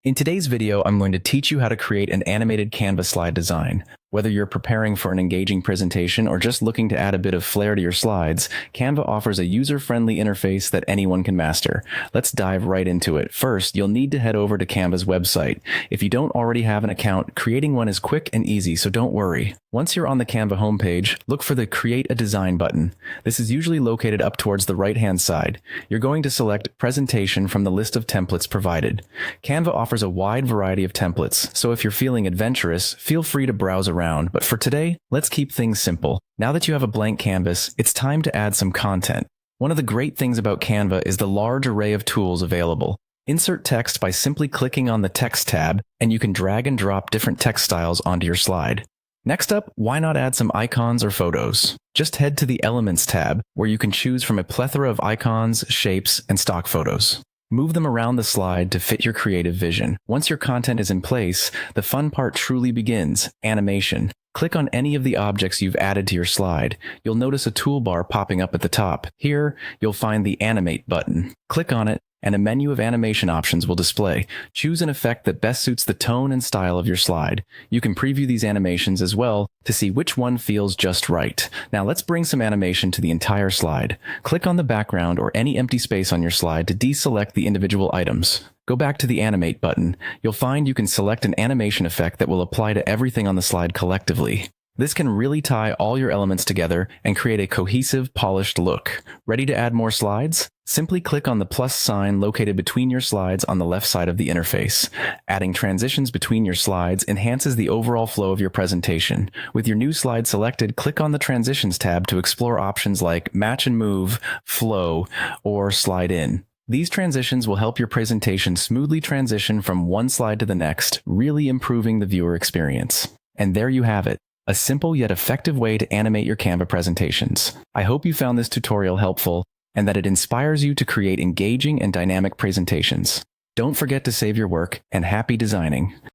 In today's video, I'm going to teach you how to create an animated Canva slide design. Whether you're preparing for an engaging presentation or just looking to add a bit of flair to your slides, Canva offers a user-friendly interface that anyone can master. Let's dive right into it. First, you'll need to head over to Canva's website. If you don't already have an account, creating one is quick and easy, so don't worry. Once you're on the Canva homepage, look for the Create a Design button. This is usually located up towards the right-hand side. You're going to select Presentation from the list of templates provided. Canva offers a wide variety of templates, so if you're feeling adventurous, feel free to browse around. But for today, let's keep things simple. Now that you have a blank canvas, it's time to add some content. One of the great things about Canva is the large array of tools available. Insert text by simply clicking on the Text tab, and you can drag and drop different text styles onto your slide. Next up, why not add some icons or photos? Just head to the Elements tab, where you can choose from a plethora of icons, shapes, and stock photos. Move them around the slide to fit your creative vision. Once your content is in place, the fun part truly begins: animation. Click on any of the objects you've added to your slide. You'll notice a toolbar popping up at the top. Here, you'll find the Animate button. Click on it, and a menu of animation options will display. Choose an effect that best suits the tone and style of your slide. You can preview these animations as well to see which one feels just right. Now let's bring some animation to the entire slide. Click on the background or any empty space on your slide to deselect the individual items. Go back to the Animate button. You'll find you can select an animation effect that will apply to everything on the slide collectively. This can really tie all your elements together and create a cohesive, polished look. Ready to add more slides? Simply click on the plus sign located between your slides on the left side of the interface. Adding transitions between your slides enhances the overall flow of your presentation. With your new slide selected, click on the Transitions tab to explore options like Match and Move, Flow, or Slide In. These transitions will help your presentation smoothly transition from one slide to the next, really improving the viewer experience. And there you have it. A simple yet effective way to animate your Canva presentations. I hope you found this tutorial helpful and that it inspires you to create engaging and dynamic presentations. Don't forget to save your work, and happy designing.